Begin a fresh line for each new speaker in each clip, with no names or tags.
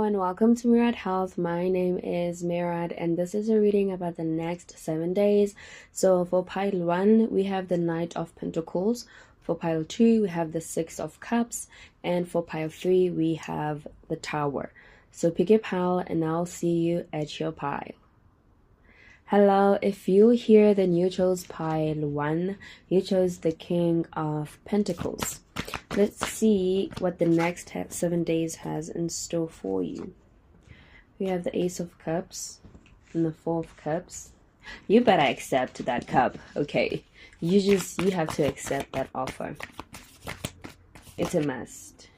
and welcome to Mirad Health. My name is Mirad and this is a reading about the next 7 days. So for pile 1, we have the Knight of Pentacles. For pile 2, we have the Six of Cups. And for pile 3, we have the Tower. So pick a pile and I'll see you at your pile. Hello, if you hear then you chose pile 1, you chose the King of Pentacles. Let's see what the next 7 days has in store for you. We have the Ace of Cups and the Four of Cups. You better accept that cup, okay? You have to accept that offer. It's a must.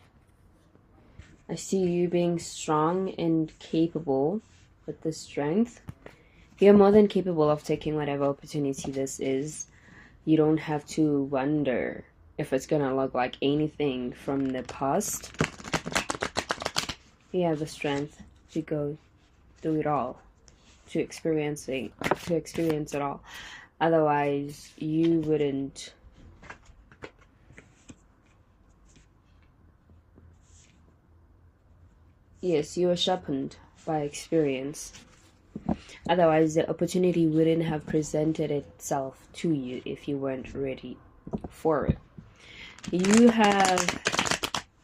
I see you being strong and capable with the strength. You're more than capable of taking whatever opportunity this is. You don't have to wonder if it's gonna look like anything from the past. You have the strength to go through it all, to experience it all. Otherwise, you wouldn't. Yes, you are sharpened by experience. Otherwise, the opportunity wouldn't have presented itself to you if you weren't ready for it. You have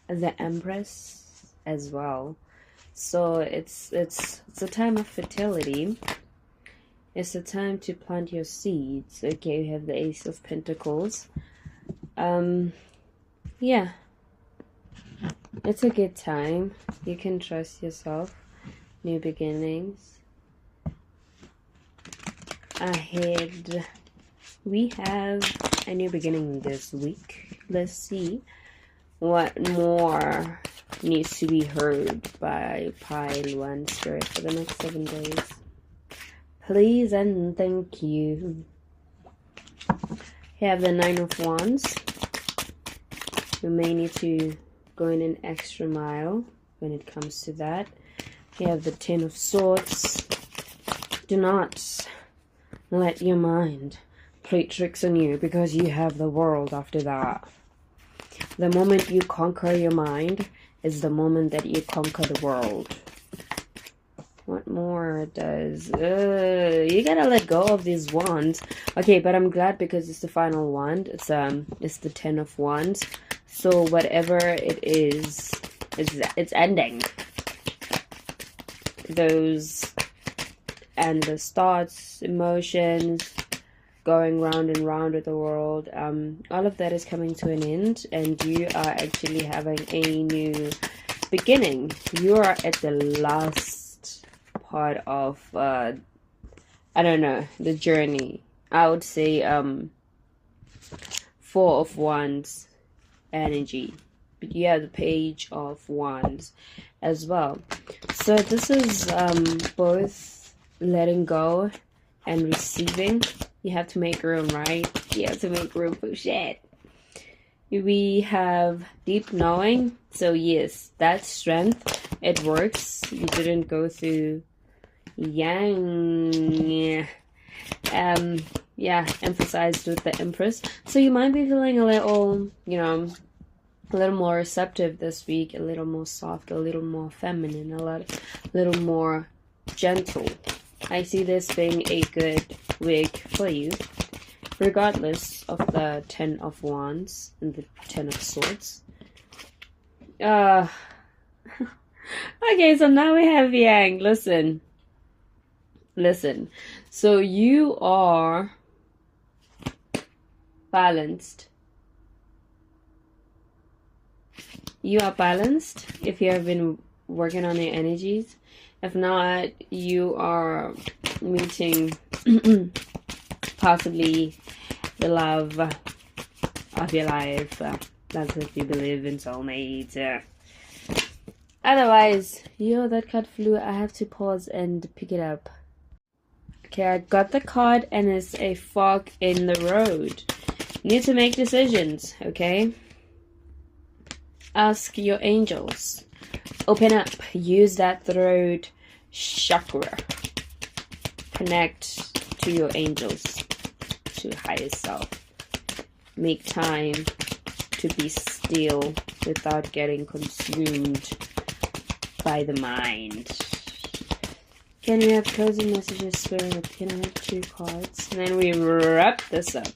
the Empress as well. So it's a time of fertility. It's a time to plant your seeds. Okay, you have the Ace of Pentacles. Yeah. It's a good time. You can trust yourself. New beginnings. Ahead, we have a new beginning this week. Let's see what more needs to be heard by pile 1 spirit for the next 7 days. Please and thank you. You have the Nine of Wands. You may need to go in an extra mile when it comes to that. You have the Ten of Swords. Do not let your mind play tricks on you because you have the world after that. The moment you conquer your mind is the moment that you conquer the world. What more does... you gotta let go of these wands. Okay, but I'm glad because it's the final wand. It's the Ten of Wands. So whatever it is, it's ending. Those endless thoughts, emotions, going round and round with the world, all of that is coming to an end, and you are actually having a new beginning. You are at the last part of I don't know, the journey. I would say Four of Wands energy, but you have the Page of Wands as well. So this is both letting go and receiving. You have to make room, right? You have to make room for shit. We have deep knowing. So yes, that strength, it works. You didn't go through yang. Yeah, emphasized with the Empress. So you might be feeling a little, a little more receptive this week, a little more soft, a little more feminine, a little more gentle. I see this being a good week for you, regardless of the Ten of Wands and the Ten of Swords. Okay, so now we have Yang. Listen. So you are balanced. You are balanced if you have been working on your energies. If not, you are meeting possibly the love of your life. That's if you believe in soulmates. Otherwise, that card flew. I have to pause and pick it up. Okay, I got the card and it's a fork in the road. Need to make decisions, okay? Ask your angels. Open up. Use that throat chakra. Connect to your angels, to higher self. Make time to be still without getting consumed by the mind. Can we have closing messages, Spirit? Can I have 2 cards? And then we wrap this up.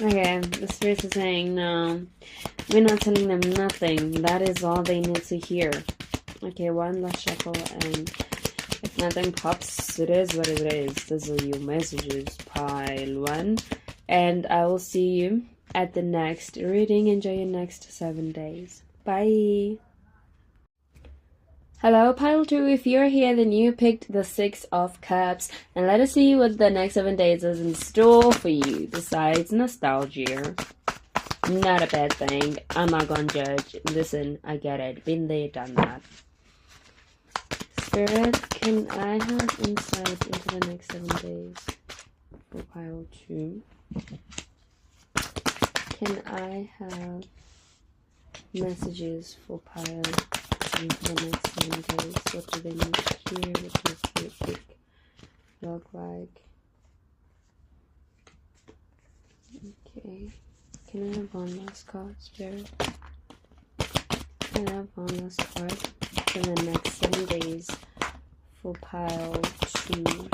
Okay, the spirits are saying, no, we're not telling them nothing. That is all they need to hear. Okay, 1 last shuffle, and if nothing pops, it is what it is. These are your messages, pile 1. And I will see you at the next reading. Enjoy your next 7 days. Bye. Hello, pile 2. If you're here, then you picked the 6 of Cups. And let us see what the next 7 days is in store for you. Besides nostalgia. Not a bad thing. I'm not gonna judge. Listen, I get it. Been there, done that. Spirit, can I have insight into the next 7 days for pile 2? Can I have messages for pile 2 for the next 7 days? What do they need to hear? What does it look like? Okay. Can I have 1 last card, Spirit? Can I have 1 last card for the next 7 days for pile 2?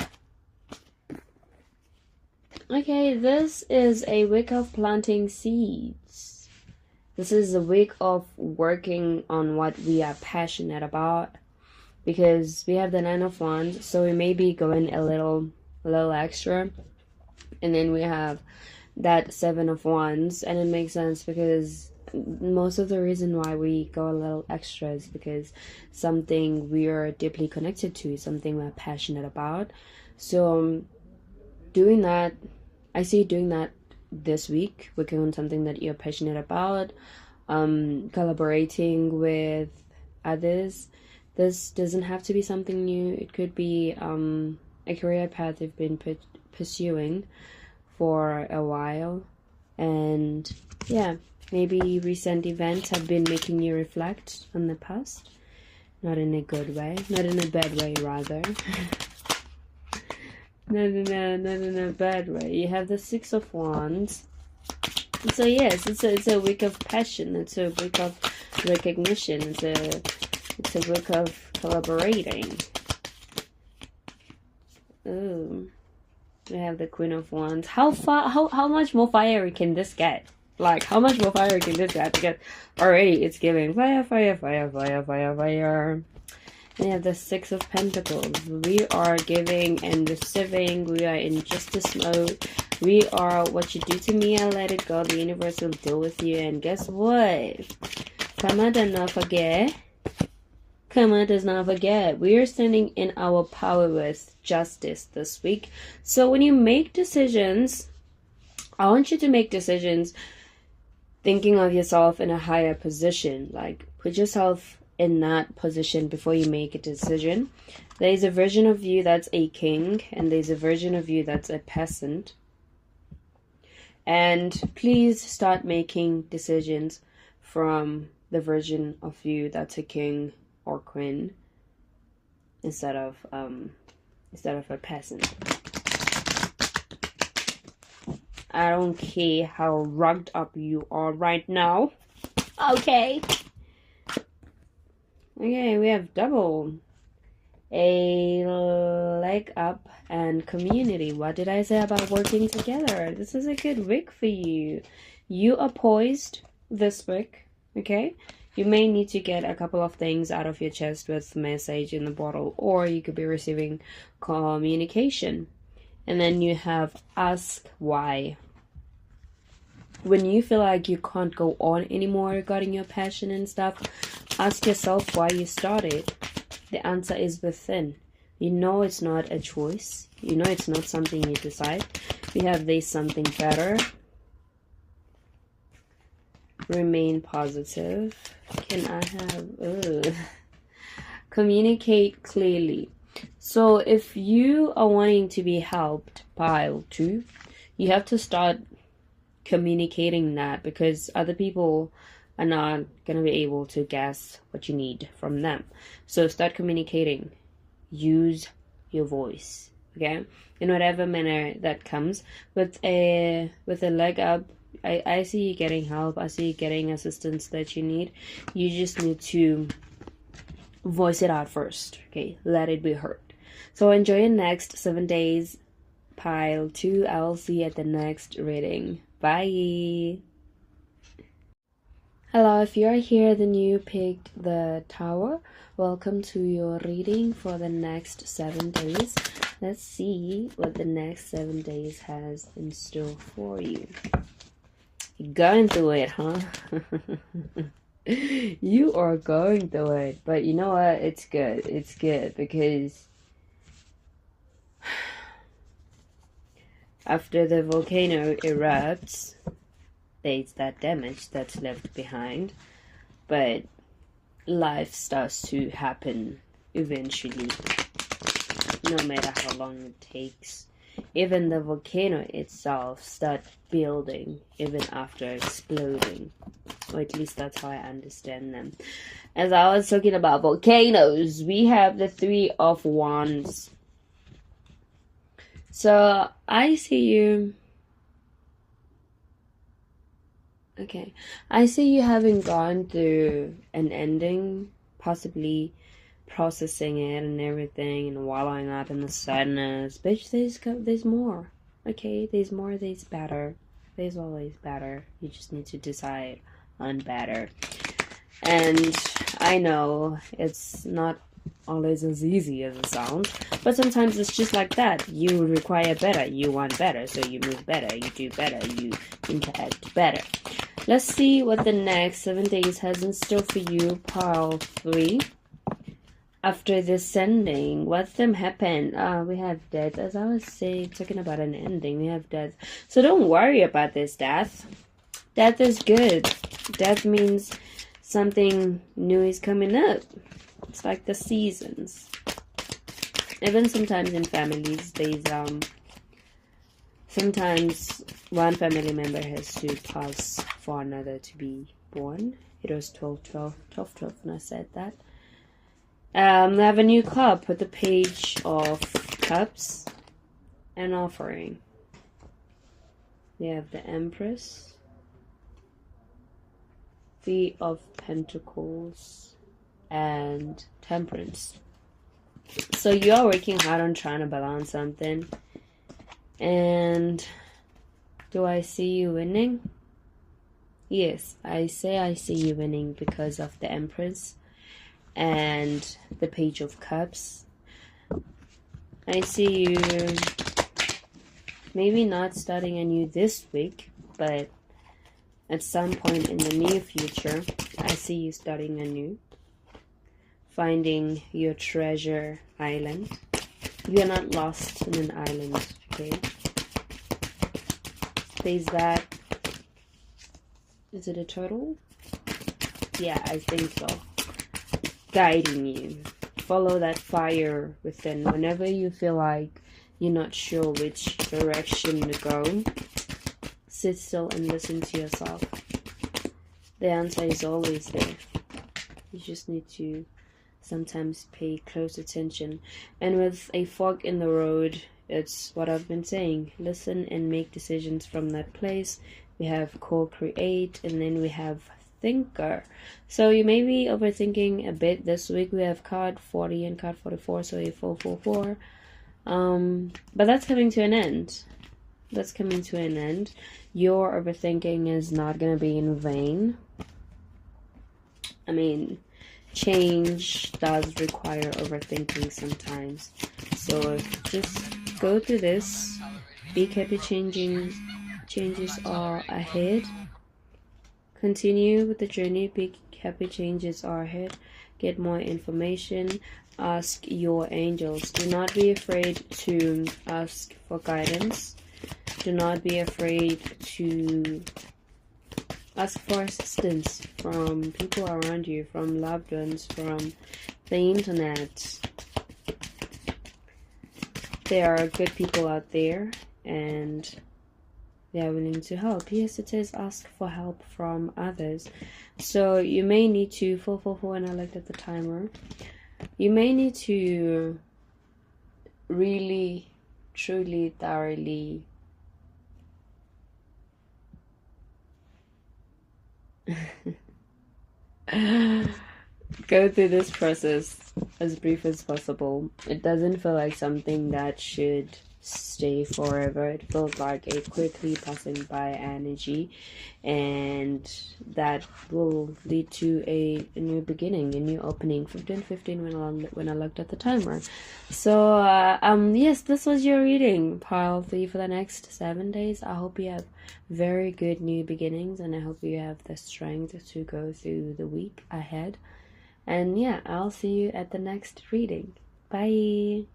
Okay, this is a week of planting seeds. This is a week of working on what we are passionate about, because we have the 9 of Wands, so we may be going a little extra, and then we have that 7 of Wands, and it makes sense because most of the reason why we go a little extra is because something we are deeply connected to, something we're passionate about. So doing that, I see doing that this week, working on something that you're passionate about, collaborating with others. This doesn't have to be something new. It could be a career path you've been pursuing for a while, and yeah, maybe recent events have been making you reflect on the past, not in a good way, not in a bad way, rather. not in a bad way. You have the 6 of Wands, so yes, it's a week of passion, it's a week of recognition, it's a week of collaborating. Ooh. We have the Queen of Wands. How much more fiery can this get? Like, how much more fiery can this get? Because already it's giving fire. We have the 6 of Pentacles. We are giving and receiving. We are in justice mode. We are, what you do to me, I let it go. The universe will deal with you. And guess what? Karma does not forget. Karma does not forget. We are standing in our power with justice this week. So when you make decisions, I want you to make decisions thinking of yourself in a higher position. Like, put yourself in that position before you make a decision. There's a version of you that's a king, and there's a version of you that's a peasant. And please start making decisions from the version of you that's a king or queen instead of a peasant. I don't care how rugged up you are right now. Okay, we have double. A leg up and community. What did I say about working together? This is a good week for you. You are poised this week, okay? You may need to get a couple of things out of your chest with message in the bottle, or you could be receiving communication. And then you have ask why. When you feel like you can't go on anymore regarding your passion and stuff, ask yourself why you started. The answer is within. You know it's not a choice. You know it's not something you decide. We have there's something better. Remain positive. Can I have... Communicate clearly. So if you are wanting to be helped, pile 2, you have to start communicating that, because other people are not going to be able to guess what you need from them. So start communicating. Use your voice, okay, in whatever manner that comes. With a leg up, I see you getting help. I see you getting assistance that you need. You just need to voice it out first. Okay, let it be heard. So enjoy your next 7 days. Pile 2. I will see you at the next reading. Bye. Hello, if you're here then you picked the Tower. Welcome to your reading for the next 7 days. Let's see what the next 7 days has in store for you. You're going through it, huh? You are going through it, but you know what? It's good. It's good because after the volcano erupts, there's that damage that's left behind, but life starts to happen eventually, no matter how long it takes. Even the volcano itself starts building even after exploding, or at least that's how I understand them. As I was talking about volcanoes, we have the 3 of Wands. So I see you. Okay, I see you having gone through an ending, possibly processing it and everything, and wallowing up in the sadness. Bitch, there's more. Okay, there's more. There's better. There's always better. You just need to decide on better. And I know it's not always as easy as it sounds, but sometimes it's just like that. You require better. You want better, so you move better. You do better. You interact better. Let's see what the next 7 days has in store for you, pile 3. After this ending, what them happened? We have death. As I was talking about an ending, we have death. So don't worry about this death. Death is good. Death means something new is coming up. It's like the seasons. Even sometimes in families, there's sometimes one family member has to pass for another to be born. It was 12 when I said that. We have a new cup with the Page of Cups and offering. We have the Empress, 3 of Pentacles, and Temperance. So you are working hard on trying to balance something. And do I see you winning? Yes, I see you winning because of the Empress and the Page of Cups. I see you maybe not starting anew this week, but at some point in the near future, I see you starting anew, finding your treasure island. You're not lost in an island, okay? There's that. Is it a turtle? Yeah, I think so. Guiding you. Follow that fire within. Whenever you feel like you're not sure which direction to go, sit still and listen to yourself. The answer is always there. You just need to sometimes pay close attention. And with a fork in the road, it's what I've been saying. Listen and make decisions from that place. We have co-create, and then we have thinker. So you may be overthinking a bit this week. We have card 40 and card 44, so a 444. But that's coming to an end. That's coming to an end. Your overthinking is not going to be in vain. I mean, change does require overthinking sometimes. So just go through this. Be happy changes are ahead. Continue with the journey. Big happy changes are ahead. Get more information. Ask your angels. Do not be afraid to ask for guidance. Do not be afraid to ask for assistance from people around you, from loved ones, from the internet. There are good people out there, and they are willing to help. Yes, it is ask for help from others. So you may need to, 444, and I looked at the timer, you may need to really, truly, thoroughly Go through this process as brief as possible. It doesn't feel like something that should stay forever. It feels like a quickly passing by energy, and that will lead to a new beginning, a new opening. 15:15 when I looked at the timer. So yes, this was your reading, pile 3, for the next 7 days. I hope you have very good new beginnings, and I hope you have the strength to go through the week ahead. And yeah, I'll see you at the next reading. Bye.